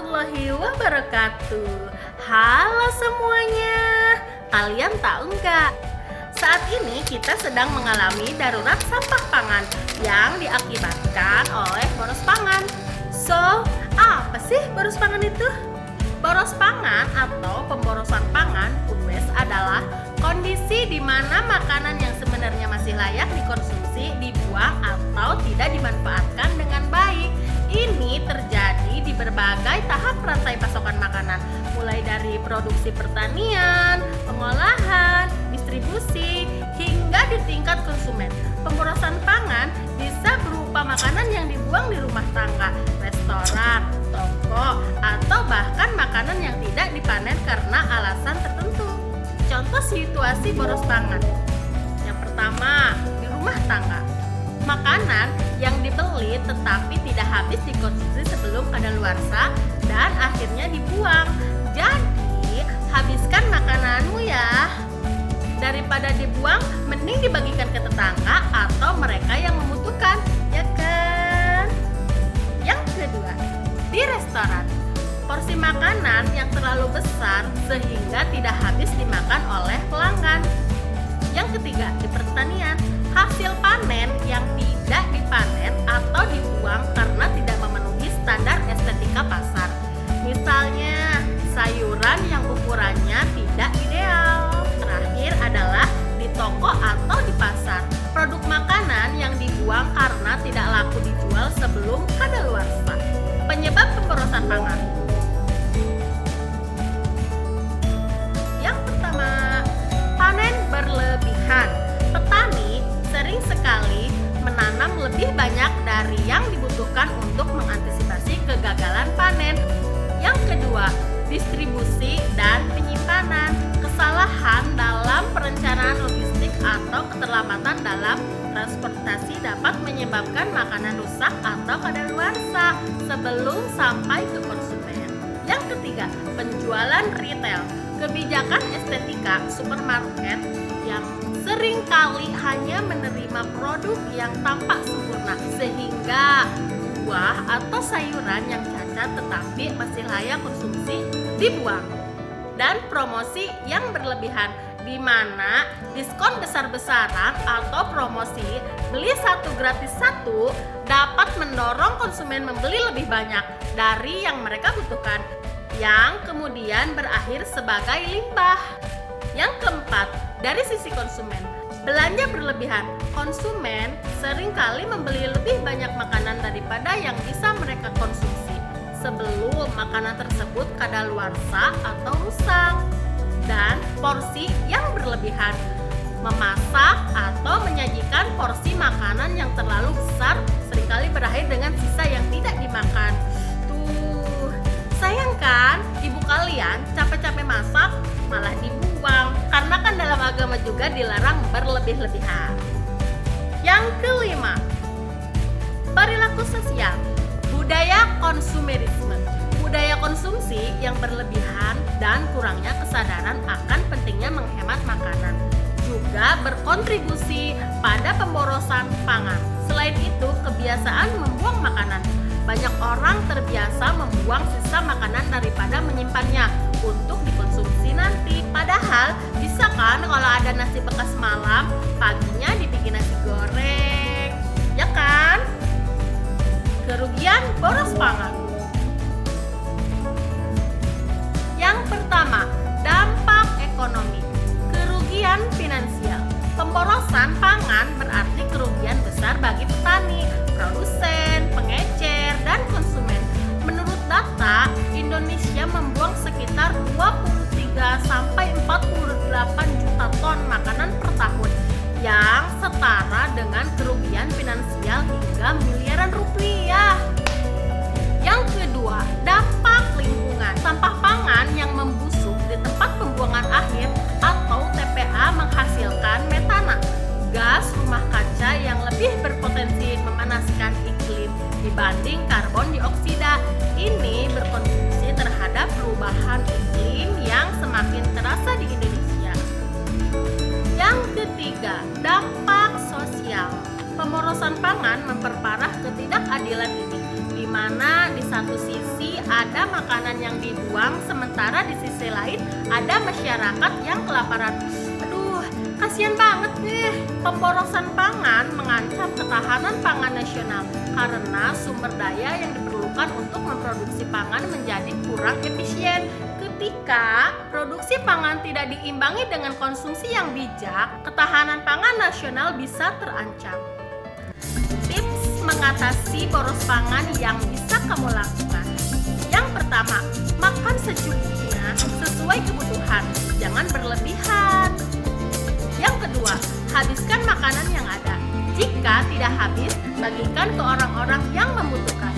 warahmatullahi wabarakatuh. Halo semuanya. Kalian tahu nggak? Saat ini kita sedang mengalami darurat sampah pangan yang diakibatkan oleh boros pangan. So, apa sih boros pangan itu? Boros pangan atau pemborosan pangan (BUMDes) adalah kondisi di mana makanan yang sebenarnya masih layak dikonsumsi dibuang atau tidak dimanfaatkan dengan baik. Ini terjadi di berbagai tahap rantai pasokan makanan, mulai dari produksi pertanian, pengolahan, distribusi, hingga di tingkat konsumen. Pemborosan pangan bisa berupa makanan yang dibuang di rumah tangga, restoran, toko, atau bahkan makanan yang tidak dipanen karena alasan tertentu. Contoh situasi boros pangan. Yang pertama, di rumah tangga. Makanan yang dibeli tetapi tidak habis dikonsumsi sebelum kadaluarsa dan akhirnya dibuang. Jadi, habiskan makananmu ya. Daripada dibuang, mending dibagikan ke tetangga atau mereka yang membutuhkan, ya kan? Yang kedua, di restoran. Porsi makanan yang terlalu besar sehingga tidak habis dimakan oleh pelanggan. Yang ketiga, di pertanian. Hasil panen yang tidak dipanen atau dibuang karena tidak memenuhi standar estetika pasar. Misalnya, sayuran yang ukurannya tidak ideal. Terakhir adalah di toko atau di pasar. Produk makanan yang dibuang karena tidak laku dijual sebelum kadaluarsa. Penyebab pemborosan pangan. Yang pertama, panen berlebihan. Petani sering sekali menanam lebih banyak dari yang dibutuhkan untuk mengantisipasi kegagalan panen. Yang kedua, distribusi dan penyimpanan. Kesalahan dalam perencanaan logistik atau keterlambatan dalam transportasi dapat menyebabkan makanan rusak atau kadaluarsa sebelum sampai ke konsumen. Yang ketiga, penjualan retail. Kebijakan estetika supermarket yang sering kali hanya menerima produk yang tampak sempurna sehingga buah atau sayuran yang cacat tetapi masih layak konsumsi dibuang. Dan promosi yang berlebihan di mana diskon besar-besaran atau promosi beli satu gratis satu dapat mendorong konsumen membeli lebih banyak dari yang mereka butuhkan, yang kemudian berakhir sebagai limbah. Yang keempat, dari sisi konsumen, belanja berlebihan. Konsumen seringkali membeli lebih banyak makanan daripada yang bisa mereka konsumsi sebelum makanan tersebut kadaluarsa atau rusak. Dan porsi yang berlebihan, memasak atau menyajikan porsi makanan yang terlalu besar seringkali berakhir dengan sisa yang tidak dimakan. Sayang kan, ibu kalian capek-capek masak malah dibuang, karena kan dalam agama juga dilarang berlebih-lebihan. Yang kelima, perilaku sosial. Budaya konsumerisme. Budaya konsumsi yang berlebihan dan kurangnya kesadaran akan pentingnya menghemat makanan juga berkontribusi pada pemborosan pangan. Selain itu, kebiasaan membuang makanan. Banyak orang terbiasa membuang sisa makanan daripada menyimpannya untuk dikonsumsi nanti. Padahal bisa kan kalau ada nasi bekas malam, paginya dibikin nasi goreng, ya kan? Kerugian boros pangan. Yang pertama, dampak ekonomi. Kerugian finansial. Pemborosan pangan berarti kerugian besar bagi petani, produsen, pengecer, dan konsumen. Menurut data, Indonesia membuang sekitar 23-48 juta ton makanan per tahun, yang setara dengan kerugian finansial hingga miliaran rupiah. Yang kedua, dampak lingkungan. Sampah pangan yang membusuk di tempat pembuangan akhir atau TPA menghasilkan metana, gas rumah kaca yang lebih berpotensi memanaskan iklim dibanding karbon dioksida. Ini berkontribusi terhadap perubahan iklim yang semakin terasa di Indonesia. Yang ketiga, dampak sosial. Pemborosan pangan memperparah ketidakadilan ini, di di mana di satu sisi ada makanan yang dibuang, sementara di sisi lain ada masyarakat yang kelaparan. Aduh, kasihan banget nih. Pemborosan pangan mengancam ketahanan pangan nasional karena sumber daya yang diperlukan untuk memproduksi pangan menjadi kurang efisien. Ketika produksi pangan tidak diimbangi dengan konsumsi yang bijak, ketahanan pangan nasional bisa terancam. Tips mengatasi boros pangan yang bisa kamu lakukan. Yang pertama, makan secukupnya sesuai kebutuhan, jangan berlebihan. Yang kedua, habiskan makanan yang ada. Jika tidak habis, bagikan ke orang-orang yang membutuhkan.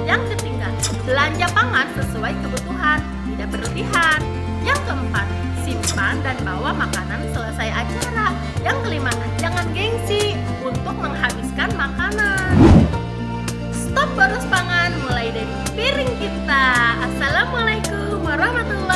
Yang ketiga, belanja pangan sesuai kebutuhan, tidak berlebihan. Yang keempat, simpan dan bawa makanan selesai acara. Yang kelima, jangan gengsi untuk menghabiskan makanan. Stop boros pangan mulai dari piring kita. Assalamualaikum warahmatullahi wabarakatuh.